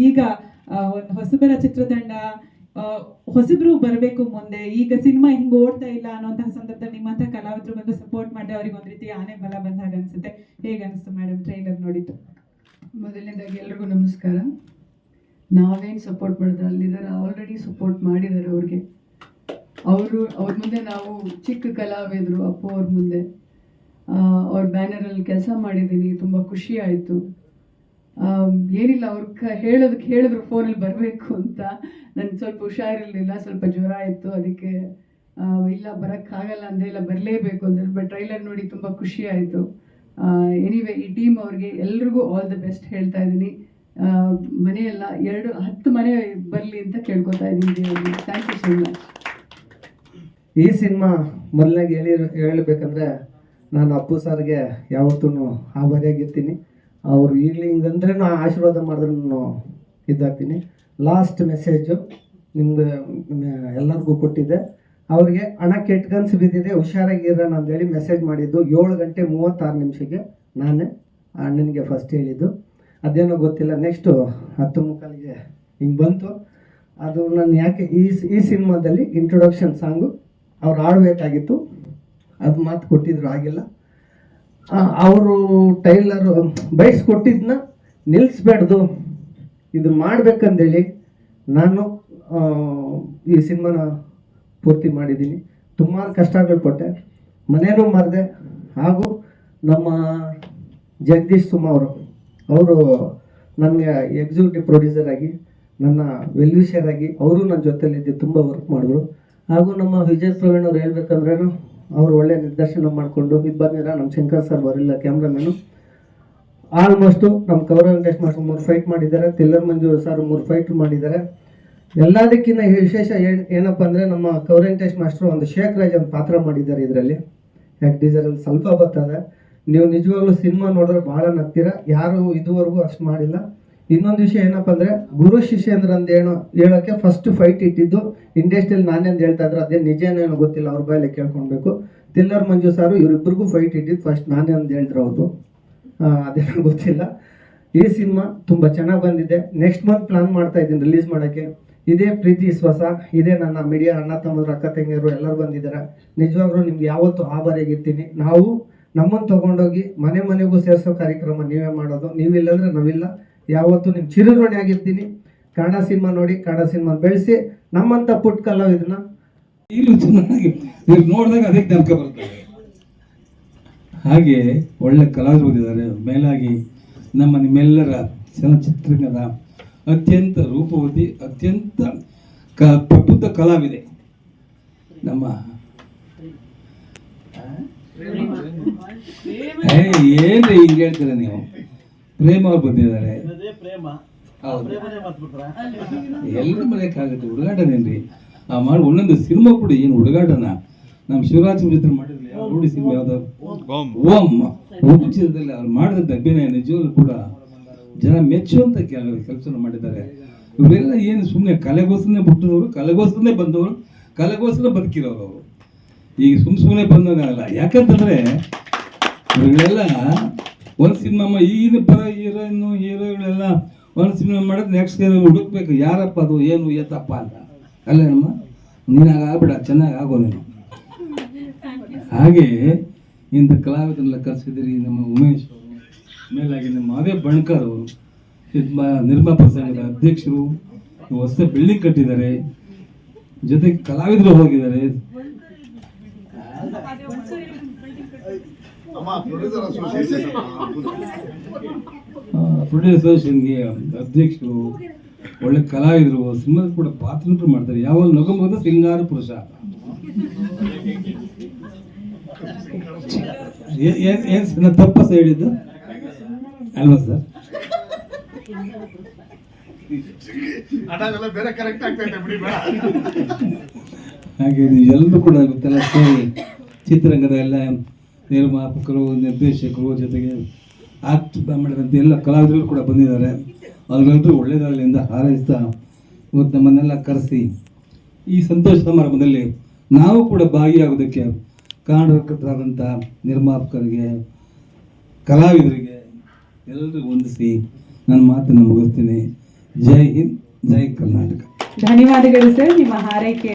ಈಗ ಒಂದು ಹೊಸಬರ ಚಿತ್ರತಂಡ ಹೊಸಬ್ರು ಬರಬೇಕು ಮುಂದೆ. ಈಗ ಸಿನಿಮಾ ಹಿಂಗೆ ಓಡ್ತಾ ಇಲ್ಲ ಅನ್ನೋಂತಹ ಸಂದರ್ಭದಲ್ಲಿ ನಿಮ್ಮಂತಹ ಕಲಾವಿದರು ಬಂದು ಸಪೋರ್ಟ್ ಮಾಡಿ ಅವ್ರಿಗೆ ಒಂದು ರೀತಿ ಆನೆ ಬಲ ಬಂದಾಗ ಅನ್ಸುತ್ತೆ. ಹೇಗೆ ಅನಿಸ್ತು ಮೇಡಮ್ ಟ್ರೈಲರ್ ನೋಡಿದ್ದು? ಮೊದಲನೇದಾಗಿ ಎಲ್ರಿಗೂ ನಮಸ್ಕಾರ. ನಾವೇನು ಸಪೋರ್ಟ್ ಮಾಡಿದ್ರೆ ಅಲ್ಲಿದ್ದಾರೆ, ಆಲ್ರೆಡಿ ಸಪೋರ್ಟ್ ಮಾಡಿದ್ದಾರೆ ಅವ್ರಿಗೆ. ಅವ್ರ ಮುಂದೆ ನಾವು ಚಿಕ್ಕ ಕಲಾವಿದರು, ಅಪ್ಪು ಅವ್ರ ಮುಂದೆ ಅವ್ರ ಬ್ಯಾನರಲ್ಲಿ ಕೆಲಸ ಮಾಡಿದ್ದೀನಿ. ತುಂಬ ಖುಷಿ ಆಯಿತು. ಏನಿಲ್ಲ, ಅವ್ರು ಹೇಳಿದ್ರು ಫೋನಲ್ಲಿ ಬರಬೇಕು ಅಂತ. ನನಗೆ ಸ್ವಲ್ಪ ಹುಷಾರಿರಲಿಲ್ಲ, ಸ್ವಲ್ಪ ಜ್ವರ ಇತ್ತು, ಅದಕ್ಕೆ ಇಲ್ಲ ಬರೋಕ್ಕಾಗಲ್ಲ ಅಂದೆ, ಇಲ್ಲ ಬರಲೇಬೇಕು ಅಂದ್ರೆ. ಬಟ್ ಟ್ರೈಲರ್ ನೋಡಿ ತುಂಬ ಖುಷಿ ಆಯಿತು. ಎನಿವೆ ಈ ಟೀಮ್ ಅವ್ರಿಗೆ ಎಲ್ರಿಗೂ ಆಲ್ ದ ಬೆಸ್ಟ್ ಹೇಳ್ತಾ ಇದ್ದೀನಿ. ಮನೆಯೆಲ್ಲ 10 ಮನೆ ಬರಲಿ ಅಂತ ಕೇಳ್ಕೊತಾ ಇದ್ದೀನಿ. Thank you so much. ಈ ಸಿನಿಮಾ ಮೊದಲಾಗಿ ಹೇಳಬೇಕಂದ್ರೆ ನಾನು ಅಪ್ಪು ಸರ್ಗೆ ಯಾವತ್ತೂ ಆಭಾರಿಯಾಗಿರ್ತೀನಿ. ಅವರು ಈಗಲೂ ಹಿಂಗಂದ್ರೆ ಆಶೀರ್ವಾದ ಮಾಡಿದ್ರೂ ಇದಾಗ್ತೀನಿ. ಲಾಸ್ಟ್ ಮೆಸೇಜು ನಿಮ್ಗೆ ಎಲ್ಲರಿಗೂ ಕೊಟ್ಟಿದ್ದೆ. ಅವ್ರಿಗೆ ಹಣ ಕೆಟ್ಕನ್ಸು ಬಿದ್ದಿದೆ, ಹುಷಾರಾಗಿರೋಣ ಅಂತೇಳಿ ಮೆಸೇಜ್ ಮಾಡಿದ್ದು 7:36 ನಾನೇ ಅಣ್ಣನಿಗೆ ಫಸ್ಟ್ ಹೇಳಿದ್ದು. ಅದೇನೋ ಗೊತ್ತಿಲ್ಲ, ನೆಕ್ಸ್ಟು 10:45 ಹಿಂಗೆ ಬಂತು. ಅದು ನಾನು ಯಾಕೆ ಈ ಸಿನಿಮಾದಲ್ಲಿ ಇಂಟ್ರೊಡಕ್ಷನ್ ಸಾಂಗು ಅವ್ರು ಆಡಬೇಕಾಗಿತ್ತು, ಅದು ಮಾತು ಕೊಟ್ಟಿದ್ರು, ಆಗಿಲ್ಲ. ಅವರು ಟೈಲರು ಬಯಸ್ಕೊಟ್ಟಿದ್ದನ್ನ ನಿಲ್ಲಿಸ್ಬೇಡ್ದು, ಇದು ಮಾಡಬೇಕಂದೇಳಿ ನಾನು ಈ ಸಿನಿಮಾನ ಪೂರ್ತಿ ಮಾಡಿದ್ದೀನಿ. ತುಂಬ ಕಷ್ಟಗಳು ಪಟ್ಟೆ, ಮನೇನೂ ಮಾರಿದೆ. ಹಾಗೂ ನಮ್ಮ ಜಗದೀಶ್ ಸುಮ ಅವರು ನನಗೆ ಎಕ್ಸಿಕ್ಯೂಟಿವ್ ಪ್ರೊಡ್ಯೂಸರ್ ಆಗಿ, ನನ್ನ ವೆಲ್ವಿಷರ್ ಆಗಿ ಅವರು ನನ್ನ ಜೊತೆಲಿದ್ದು ತುಂಬ ವರ್ಕ್ ಮಾಡಿದ್ರು. ಹಾಗೂ ನಮ್ಮ ವಿಜಯ್ ಪ್ರವೀಣ್ ಅವ್ರು ಹೇಳ್ಬೇಕಂದ್ರೂ ಅವರು ಒಳ್ಳೆ ನಿರ್ದೇಶನ ಮಾಡಿಕೊಂಡು ಇದು ಬಂದಿರ. ನಮ್ಮ ಶಂಕರ್ ಸರ್ ಬರಲಿಲ್ಲ, ಕ್ಯಾಮ್ರಾಮೇನು. ಆಲ್ಮೋಸ್ಟು ನಮ್ಮ ಕೌರವ್ ವೆಂಕಟೇಶ್ ಮಾಸ್ಟರ್ 3 ಫೈಟ್ ಮಾಡಿದ್ದಾರೆ, ತಿಲ್ಲರ್ ಮಂಜು ಸರ್ 3 ಫೈಟ್ ಮಾಡಿದ್ದಾರೆ. ಎಲ್ಲದಕ್ಕಿಂತ ವಿಶೇಷ ಏನಪ್ಪ ಅಂದರೆ ನಮ್ಮ ಕೌರವ್ ವೆಂಕಟೇಶ್ ಮಾಸ್ಟರು ಒಂದು ಶೇಖ್ ರಾಜ್ ಒಂದು ಪಾತ್ರ ಮಾಡಿದ್ದಾರೆ ಇದರಲ್ಲಿ. ಯಾಕೆ ಟೀಸರಲ್ಲಿ ಸ್ವಲ್ಪ ಬರ್ತದೆ, ನೀವು ನಿಜವಾಗ್ಲೂ ಸಿನಿಮಾ ನೋಡಿದ್ರೆ ಭಾಳ ನಗ್ತೀರ. ಯಾರು ಇದುವರೆಗೂ ಅಷ್ಟು ಮಾಡಿಲ್ಲ. ಇನ್ನೊಂದು ವಿಷಯ ಏನಪ್ಪ ಅಂದರೆ ಗುರು ಶಿಷ್ಯೇಂದ್ರ ಅಂತ ಹೇಳೋಕ್ಕೆ ಫಸ್ಟ್ ಫೈಟ್ ಇಟ್ಟಿದ್ದು ಇಂಡಸ್ಟ್ರಿಯಲ್ಲಿ ನಾನೇ ಅಂತ ಹೇಳ್ತಾ ಇದ್ರು. ಅದೇ ನಿಜನೇನೋ ಗೊತ್ತಿಲ್ಲ, ಅವ್ರ ಬಾಯಲ್ಲಿ ಕೇಳ್ಕೊಳ್ಬೇಕು. ತಿಲ್ಲರ್ ಮಂಜು ಸಾರು ಇವರಿಬ್ಬರಿಗೂ ಫೈಟ್ ಇಟ್ಟಿದ್ದು ಫಸ್ಟ್ ನಾನೇ ಅಂತ ಹೇಳಿದ್ರು ಅವ್ರು. ಅದೇನೋ ಗೊತ್ತಿಲ್ಲ. ಈ ಸಿನಿಮಾ ತುಂಬ ಚೆನ್ನಾಗಿ ಬಂದಿದೆ. ನೆಕ್ಸ್ಟ್ ಮಂತ್ ಪ್ಲಾನ್ ಮಾಡ್ತಾ ಇದ್ದೀನಿ ರಿಲೀಸ್ ಮಾಡೋಕ್ಕೆ. ಇದೇ ಪ್ರೀತಿ ವಿಶ್ವಾಸ, ಇದೇ ನನ್ನ ಮೀಡಿಯಾ ಅಣ್ಣ ತಮ್ಮದ್ರು, ಅಕ್ಕ ತಂಗಿಯರು ಎಲ್ಲರೂ ಬಂದಿದ್ದಾರೆ. ನಿಜವಾಗ್ಲೂ ನಿಮ್ಗೆ ಯಾವತ್ತೂ ಆಭಾರಿಯಾಗಿರ್ತೀನಿ. ನಾವು ನಮ್ಮನ್ನು ತೊಗೊಂಡೋಗಿ ಮನೆಗೂ ಸೇರಿಸೋ ಕಾರ್ಯಕ್ರಮ ನೀವೇ ಮಾಡೋದು. ನೀವಿಲ್ಲಂದ್ರೆ ನಾವಿಲ್ಲ. ಯಾವತ್ತೂ ನಿಮ್ಮ ಚಿರಋಣಿ ಆಗಿರ್ತೀನಿ. ಕನ್ನಡ ಸಿನಿಮಾ ನೋಡಿ, ಕನ್ನಡ ಸಿನಿಮಾ ಬೆಳೆಸಿ, ನಮ್ಮಂಥ ಪುಟ್ಟ ಕಲಾವಿದನ್ನ ಈಗಲೂ ಚೆನ್ನಾಗಿ ನೀವು ನೋಡಿದಾಗ ಅದಕ್ಕೆ ಜ್ಞಾಪಕ ಬರ್ತದೆ. ಹಾಗೆ ಒಳ್ಳೆ ಕಲಾವಿದರು ಬಂದಿದ್ದಾರೆ. ಮೇಲಾಗಿ ನಿಮ್ಮೆಲ್ಲರ ಚಲನಚಿತ್ರರಂಗದ ಅತ್ಯಂತ ರೂಪವತಿ, ಅತ್ಯಂತ ಪ್ರಬುದ್ಧ ಕಲಾವಿದೆ ನಮ್ಮ ಏನ್ರಿ ಹಿಂಗೆ ಹೇಳ್ತೀರ ನೀವು. ಪ್ರೇಮ ಅವ್ರು ಬಂದಿದ್ದಾರೆ. ಎಲ್ಲರೂ ಮರೆಯಕ್ಕಾಗುತ್ತೆ, ಹುಡುಗಾಟನೇನ್ರಿ ಮಾಡಿ ಒಂದೊಂದು ಸಿನಿಮಾ ಕೂಡ ಏನು ಹುಡುಗಾಟನ. ನಮ್ಮ ಶಿವರಾಜ್ ಜೊತೆ ಮಾಡಿರಲಿ ನೋಡಿ ಸಿನಿಮಾ ಯಾವ್ದು, ಓಂ ಚಿತ್ರದಲ್ಲಿ ಅವ್ರು ಮಾಡಿದಂಥ ಅಭಿನಯ ನಿಜವಾಗ್ಲೂ ಕೂಡ ಜನ ಮೆಚ್ಚುವಂತ ಕೆಲಸ ಮಾಡಿದ್ದಾರೆ. ಇವರೆಲ್ಲ ಏನು ಸುಮ್ಮನೆ ಕಲೆಗೋಸ್ಕರನೇ ಬಿಟ್ಟಿದವರು, ಕಲೆಗೋಸ್ಕರನೇ ಬಂದವರು, ಕಲೆಗೋಸ್ಕರ ಬದುಕಿರೋರು. ಅವರು ಈಗ ಸುಮ್ಮನೆ ಬಂದಾಗಲ್ಲ. ಯಾಕಂತಂದ್ರೆ ಇವರೆಲ್ಲ ಒಂದು ಸಿನಿಮಾ ಈಗಿನ ಪರ ಹೀರೋಗಳೆಲ್ಲ ಒಂದು ಸಿನಿಮಾ ಮಾಡಿದ್ರೆ ನೆಕ್ಸ್ಟ್ ಹುಡುಕ್ಬೇಕು, ಯಾರಪ್ಪ ಅದು ಏನು ಏತಪ್ಪ ಅಂತ. ಅಲ್ಲೇನಮ್ಮ, ನೀನಾಗ ಆಗ್ಬಿಡ, ಚೆನ್ನಾಗಿ ಆಗೋ ನೀನು. ಹಾಗೆ ಇಂಥ ಕಲಾವಿದರೆಲ್ಲ ಕರೆಸಿದಿರಿ. ನಮ್ಮ ಉಮೇಶ್ ಅವರು, ಮೇಲಾಗಿ ನಮ್ಮ ಮಾದೇ ಬಣ್ಕರ್ ಅವರು, ನಿರ್ಮಾಪಕ ಸಂಘದ ಅಧ್ಯಕ್ಷರು, ಹೊಸ ಬಿಲ್ಡಿಂಗ್ ಕಟ್ಟಿದ್ದಾರೆ, ಜೊತೆಗೆ ಕಲಾವಿದರು ಹೋಗಿದ್ದಾರೆ. ಪ್ರೊಡ್ಯೂಸರ್ ಅಸೋಸಿಯೇಷನ್ಗೆ ಅಧ್ಯಕ್ಷರು, ಒಳ್ಳೆ ಕಲಾವಿದರು, ಸಿನಿಮಾ ಕೂಡ ಪಾತ್ರ ಮಾಡ್ತಾರೆ. ಯಾವ ನಗುಮಗದ ಸಿಂಗಾರ ಪುರುಷ. ಏನು ತಪ್ಪಸ ಹೇಳಿದ್ದು ಅಲ್ವಾ ಸರ್? ಹಾಗೆ ಎಲ್ಲರೂ ಕೂಡ ಗೊತ್ತಲ್ಲ, ಚಿತ್ರರಂಗದ ಎಲ್ಲ ನಿರ್ಮಾಪಕರು, ನಿರ್ದೇಶಕರು, ಜೊತೆಗೆ ಆಕ್ಟ್ ಮಾಡಿದಂಥ ಎಲ್ಲ ಕಲಾವಿದರು ಕೂಡ ಬಂದಿದ್ದಾರೆ. ಅವ್ರಿಗೆಲ್ಲರೂ ಒಳ್ಳೆಯದಾಗಲಿಂದ ಹಾರೈಸ್ತಾ ಇವತ್ತು ನಮ್ಮನ್ನೆಲ್ಲ ಕರೆಸಿ ಈ ಸಂತೋಷ ಸಮಾರಂಭದಲ್ಲಿ ನಾವು ಕೂಡ ಭಾಗಿಯಾಗೋದಕ್ಕೆ ಕಾರಣಕರ್ತರಾದಂಥ ನಿರ್ಮಾಪಕರಿಗೆ, ಕಲಾವಿದರಿಗೆ ಎಲ್ಲರಿಗೂ ವಂದಿಸಿ ನನ್ನ ಮಾತನ್ನು ಮುಗಿಸ್ತೀನಿ. ಜೈ ಹಿಂದ್, ಜೈ ಕರ್ನಾಟಕ. ಧನ್ಯವಾದಗಳು ಸರ್, ನಿಮ್ಮ ಹಾರೈಕೆ